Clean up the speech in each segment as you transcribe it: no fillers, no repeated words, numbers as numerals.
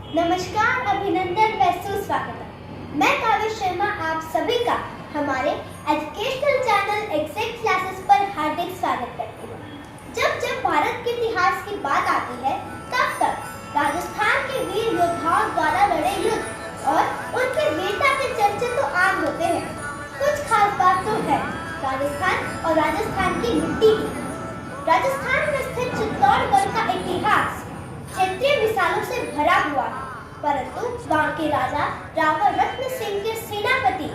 नमस्कार, अभिनंदन व सुस्वागत। मैं काव्य शर्मा आप सभी का हमारे एजुकेशनल चैनल एग्जैक्ट क्लासेस पर हार्दिक स्वागत करती हूँ। जब भारत के इतिहास की बात आती है तब राजस्थान के वीर योद्धाओं द्वारा लड़े युद्ध और उनकी वीरता के चर्चे तो आम होते हैं। कुछ खास बात तो है राजस्थान और राजस्थान की मिट्टी की। राजस्थान में स्थित चित्तौड़गढ़ का इतिहास क्षेत्रीय मिसालों से भरा हुआ है, परंतु वहां के राजा रावर रत्न सिंह के सेनापति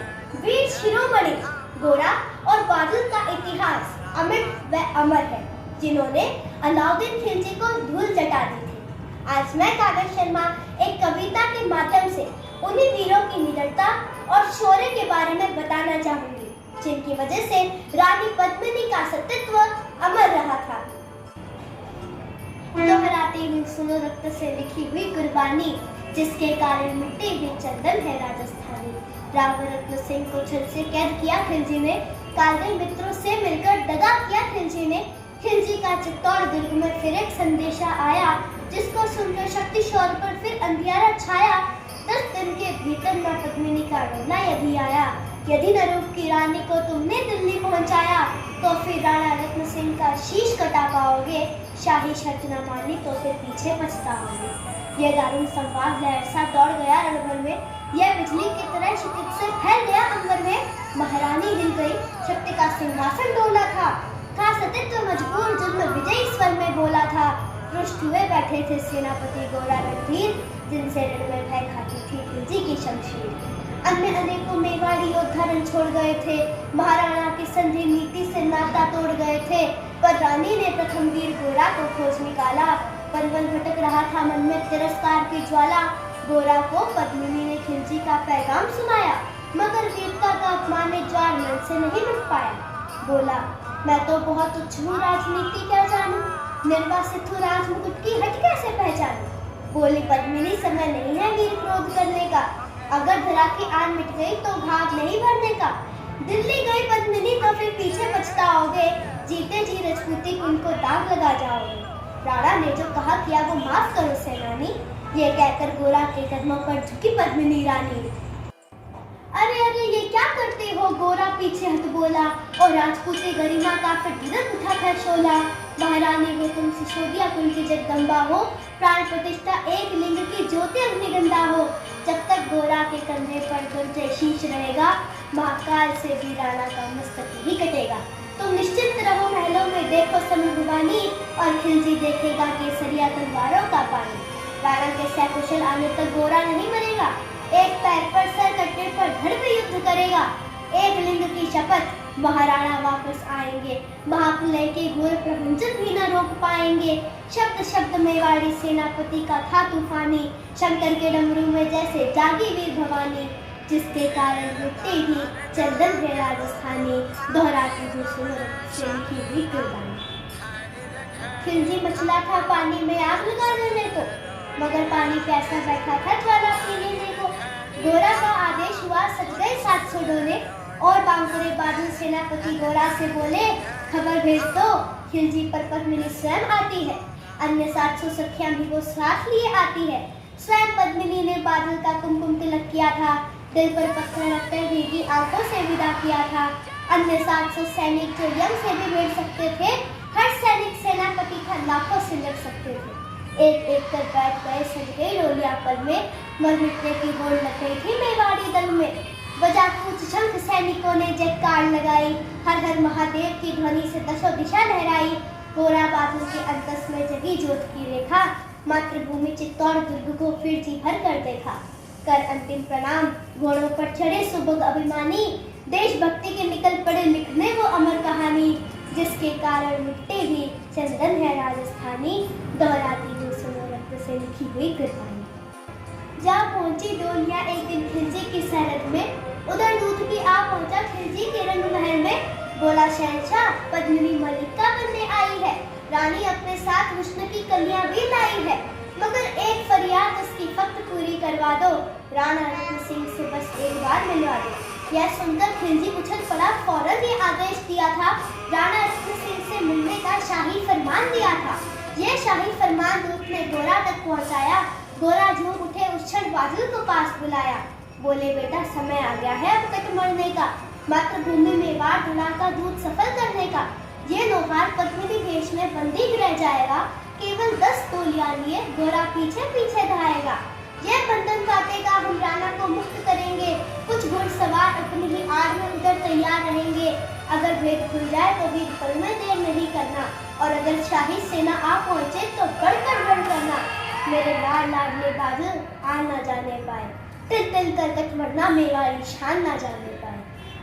वीर शिरोमणि गोरा और बादल का इतिहास अमिट व अमर है, जिन्होंने अलाउद्दीन खिलजी को धूल चटा दी थी। आज मैं काव्य शर्मा एक कविता के माध्यम से उन्हीं वीरों की निडरता और शौर्य के बारे में बताना चाहूंगी, जिनकी वजह से रानी पद्मिनी का अस्तित्व अमर रहा था। दोहराती हुई सुनो रक्त से लिखी हुई कुर्बानी, जिसके कारण मिट्टी भी चंदन है राजस्थानी। रावर रत्न सिंह को छल से कैद किया खिलजी ने, कारगिल मित्रों से मिलकर दगा किया खिलजी ने। खिलजी का चित्तौड़ दुर्ग में फिर एक संदेशा आया, जिसको सुनकर शक्ति शौर्य पर फिर अंधियारा छाया। 10 दिन के भीतर मां पद्मिनी का रोना यदि आया, यदि न रूप की रानी को तुमने दिल्ली पहुंचाया, तो फिर राणा रत्न सिंह का शीश कटा पाओगे। शाही शर्त न मानी तो फिर पीछे पछताओगे। यह दारुण संवाद लहर सा दौड़ गया रणभर में, यह बिजली की तरह क्षितिज से फैल गया अंबर में। महारानी हिल गई, शक्ति का सिंहासन डोला था सतित्व मजबूर जुल्म विजयी स्वर में बोला था। रुष्ट हुए बैठे थे सेनापति गोरा रणधीर, जिनसे रण में भय खाती थी खिलजी की शमशीर। अन्य अनेकों मेवाड़ी योद्धा रण छोड़ गए थे, महाराणा की संधि नीति से नाता तोड़ गए थे, पर रानी ने प्रथम वीर गोरा को खोज निकाला। पलवल भटक रहा था मन में तिरस्कार की ज्वाला, गोरा को पद्मिनी ने खिलजी का पैगाम सुनाया, मगर वीरता का अपमान ज्वार मन से नहीं मिट पाया। बोला, मैं तो बहुत तुच्छ हूँ, राजनीति क्या जानूं, निर्वासित हूँ, राजमुकुट की हट कैसे पहचानूं। बोली पद्मिनी, समय नहीं है वीर क्रोध करने का, अगर धरा की आन मिट गई तो भाग नहीं भरने का। दिल्ली गई पद्मिनी तो फिर पीछे पछताओगे, जीते जी रजपूती कुल को दाग लगा जाओगे। राणा ने जो कहा किया वो माफ करो सेनानी, ये कहकर गोरा के कदमों पर झुकी पद्मिनी रानी। अरे अरे ये क्या करते हो, गोरा पीछे हट बोला, और राजपूती गरिमा का फिर गिरत उठा था शोला। महारानी वो तुम सिसोदिया कुल की जगदम्बा हो, प्राण प्रतिष्ठा एक लिंग की ज्योति अग्निगंधा हो। जब तक गोरा के कंधे पर दुर्जय शीश रहेगा, महाकाल से भी राणा का मस्तक ही कटेगा। तुम निश्चिंत रहो महलों में देखो समुद्रवानी, और खिलजी देखेगा केसरिया तलवारों का पानी। राणा के सकुशल आने तक गोरा नहीं मरेगा, एक पैर पर सर कटने पर धड़ पे युद्ध करेगा। एक लिंग की शपथ, महाराणा वापस आएंगे, महाप्रलय के घोर प्रपंचन भी न रोक पाएंगे। शब्द शब्द मेवाड़ी सेनापति का था तूफानी, शंकर के डमरू में जैसे जागी वीर भवानी, जिसके कारण मिट्टी भी चंदन है राजस्थानी। दोहराती हुई सुनो से लिखी हुई कुर्बानी। खिलजी मचला था पानी में आग लगा देने को, मगर पानी प्यासा बैठा था ज्वाला पी लेने को। गोरा का आदेश हुआ, सज गए 700 डोले, और बांकुरे बादल सेनापति गोरा से बोले, खबर भेज दो खिलजी पर पद्मिनी स्वयं आती है। अन्य 700 सखियां भी वो साथ लिए आती है। स्वयं पद्मिनी ने बादल का कुमकुम तिलक किया था, दिल पर पत्थर रखकर भीगी आंखों से विदा किया था। अन्य 700 सैनिक जो यम से भी भिड़ सकते थे, हर सैनिक सेनापति का लाखों से लड़ सकते थे। एक एक कर बैठ गए, सज गई डोलियां पल में, मर मिटने की होड़ लग गई थी मेवाड़ी दल में। बजा कूच शंख सैनिकों ने जयकार लगाई, हर हर महादेव की ध्वनि से दशों दिशा लहराई। गोरा बादल के अंतस में जगी ज्योत की रेखा, मातृभूमि चित्तौड़ दुर्ग को फिर जी भर कर देखा। कर अंतिम प्रणाम घोड़ों पर चढ़े सुबह अभिमानी, देशभक्ति के निकल पड़े लिखने वो अमर कहानी, जिसके कारण मिट्टी भी चंदन है राजस्थानी। दोहराती हुई सुनो रक्त से लिखी हुई कुर्बानी। जा पहुंची डोलियां एक दिन खिलजी की सरहद में, उधर दूध भी आ पहुंचा खिलजी के रंग महल में। बोला शहंशाह, पद्मिनी मलिका बनने आई है, रानी अपने साथ हुस्न की कलियां भी लाई है, मगर एक फरियाद उसकी फक्त पूरी करवा दो, राणा रत्न सिंह से बस एक बार मिलवा दो। यह सुनकर खिलजी उछल पड़ा, फौरन ये आदेश दिया था, राणा रत्न सिंह से मिलने का शाही फरमान दिया था। यह शाही फरमान दूत ने गोरा तक पहुंचाया, गोरा झूम उठे उस क्षण बादल को पास बुलाया। बोले बेटा समय आ गया है अब तक मरने का, मातृभूमि में वार धुलाका दूध सफल करने का। ये लोहार पद्मिनी वेश में बंदी रह जाएगा, केवल 10 तोलियां लिए गोरा पीछे पीछे धाएगा। यह बंधन काटेगा हम राणा को मुक्त करेंगे, कुछ घुड़सवार अपनी ही आड़ में उधर तैयार रहेंगे। अगर भेद खुल जाए तो भी पल में देर नहीं करना, और अगर शाही सेना आ पहुंचे तो बढ़कर बढ़ करना। मेरे लाल लाडले बादल आ ना जाने पाए, तिल तिल कर कट मरना मेवाड़ी शान ना जाने पाए।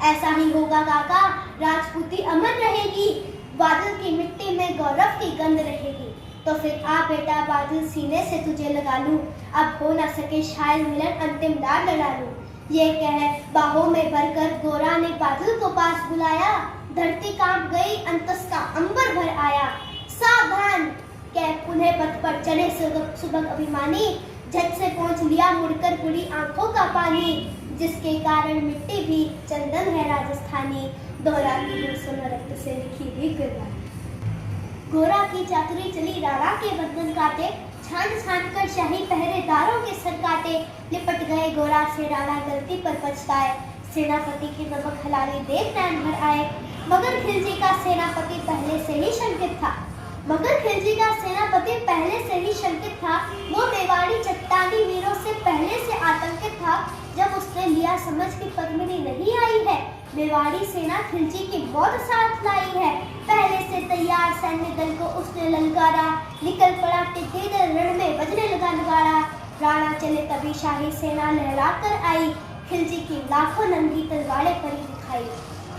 ऐसा ही होगा काका, राजपूती अमर रहेगी, बादल की मिट्टी में गौरव की गंध रहेगी। तो फिर आ बेटा बादल सीने से तुझे लगा लूं, अब हो ना सके शायद मिलन अंतिम दार लड़ा लूं। ये कह बाहों में भरकर गोरा ने बादल को पास बुलाया, धरती कांप गई अंतस का अंबर भर आया। सावधान कह पुनः पथ पर चले सुबह अभिमानी, झट से पहुंच लिया मुड़कर बुरी आंखों का पानी। जिसके कारण मिट्टी भी चंदन है राजस्थानी, दोहराती हूँ सुनो रक्त से लिखी हुई कुर्बानी। गोरा की चातुरी चली राणा के बंधन काटे, छान छान कर शाही पहरेदारों के सर काटे। लिपट गए गोरा से राणा गलती पर पछताए, सेनापति की नमक हलाली देख नैन भर आए। मगर खिलजी का सेनापति पहले से ही शंकित था, वो मेवाड़ी चट्टानी वीरों से पहले से आतंकित था। जब उसने लिया समझ की पद्मिनी नहीं आई है, मेवाड़ी सेना खिलजी की मौत साथ लाई है। पहले से तैयार सैन्य दल को उसने ललकारा, निकल पड़ा टिड्डी दल रण में बजने लगा नगाड़ा। राणा चले तभी शाही सेना लहरा कर आई, खिलजी की लाखों नंगी तलवारें परी दिखाई।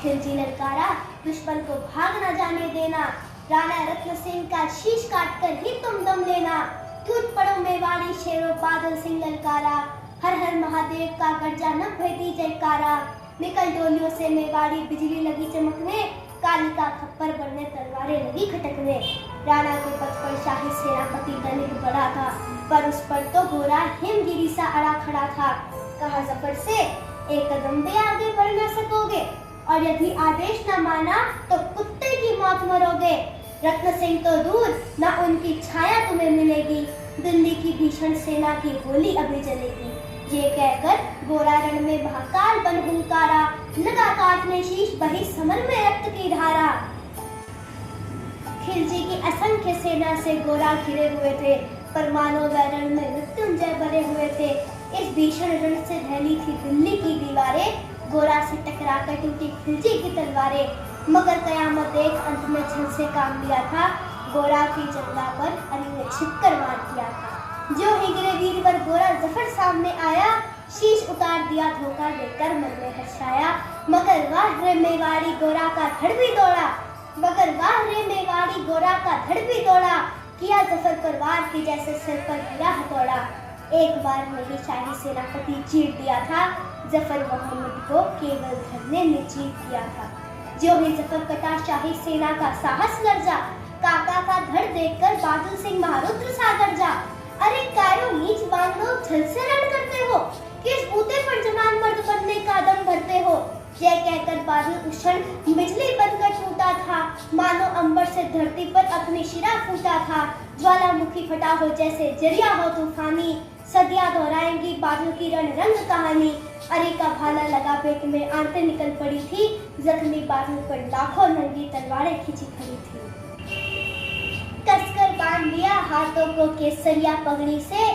खिलजी ललकारा दुश्मन को भाग न जाने देना, राणा रत्न सिंह का शीश काट कर ही तुम दम लेना। टूट पड़ो मेवाड़ी शेरों बादल सिंह ललकारा, हर हर महादेव का गर्जा न भेदी जयकारा। निकल डोलियों से मेवाड़ी बिजली लगी चमकने, काली का खप्पर बनने तलवारें लगी खटकने। राणा के पथ पर शाही सेनापति दलित बड़ा था, पर उस पर तो गोरा हिमगिरी सा अड़ा खड़ा था। कहा जफर से एक कदम भी आगे बढ़ न सकोगे, और यदि आदेश न माना तो कुत्ते की मौत मरोगे। रत्न सिंह तो दूर न उनकी छाया तुम्हें मिलेगी, दिल्ली की भीषण सेना की होली अभी जलेगी। ये कहकर गोरा रण में महाकाल बन हुंकारा, लगा काटने शीश बही समर में रक्त की धारा। खिलजी की असंख्य सेना से गोरा घिरे हुए थे, पर मानो वह रण में मृत्युंजय बने हुए थे। इस भीषण रण से ढली थी दिल्ली की दीवारें, गोरा से टकराकर टूटी खिलजी की तलवारें। मगर कयामत एक अंत में छल से काम लिया था, गोरा की जंगा पर अली ने छिपकर वार किया था। जो ही गिरे वीर पर गोरा जफर सामने आया, शीश उतार दिया धोखा देकर मन में हर्षाया। मगर वाह रे मेवाड़ी गोरा का धड़ भी दौड़ा, किया जफर पर वार की जैसे सिर पर गिरा हथौड़ा। एक बार में ही शाही सेनापति चीर दिया था, जफर मोहम्मद को केवल धरने में जीत दिया था। जो ही जफर कटा शाही सेना का साहस गरजा, काका का धड़ देखकर बादल सिंह महारुद्र सा गरजा। अरे कारो नीच बांगड़ो छल से रण करते हो, किस बूते पर जवान मर्द बनने का दम भरते हो। यह कहकर बादल उस क्षण बिजली बनकर टूटा था, मानो अंबर से धरती पर अपनी शिरा फूटा था। ज्वालामुखी फटा हो जैसे जरिया हो तूफानी, सदियां दोहराएंगी बादल की रण रंग कहानी। अरे का भाला लगा पेट में आंतें निकल पड़ी थी, जख्मी बादल पर लाखों नंगी तलवारें खिंची खड़ी थी। कसकर बांध लिया हाथों को केसरिया पगड़ी से,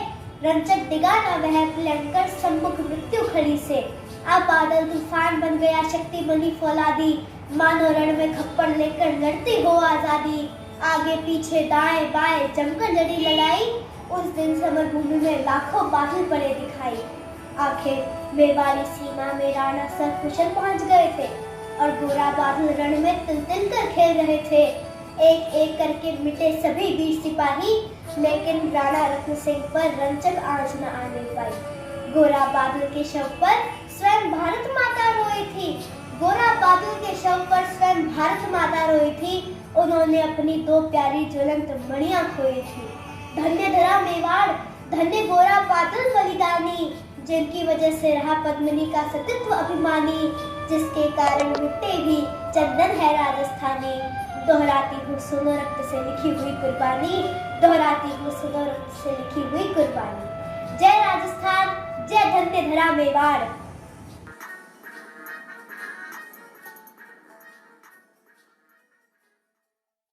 रंचक डिगा न वह भयंकर सम्मुख मृत्यु खड़ी से। अब बादल तूफान बन गया शक्ति बनी फौलादी, मानो रण में खप्पड़ लेकर लड़ती हो आजादी। आगे पीछे दाएं बाएं जमकर जड़ी लड़ाई, उस दिन समरभूमि में लाखों बादल पड़े दिखाई। आखिर मेवाड़ी सीमा में राणा सकुशल पहुंच गए थे, और गोरा बादल रण में तिल तिल कर खेल रहे थे। एक एक करके मिटे सभी वीर सिपाही, लेकिन राणा रत्न सिंह पर रंचक आंच न आने पाई। गोरा बादल के शव पर स्वयं भारत माता रोई थी। उन्होंने अपनी 2 प्यारी ज्वलंत मणियां खोई थी। धन्य धरा मेवाड़, धन्य गोरा बादल बलिदानी, जिनकी वजह से रहा पद्मिनी का सतीत्व अभिमानी, जिसके कारण मिट्टी भी चंदन है राजस्थानी। दोहराती हूँ सुनो रक्त से लिखी हुई कुर्बानी, दोहराती हूँ सुनो रक्त से लिखी हुई कुर्बानी। जय धन्य धरा मेवाड़।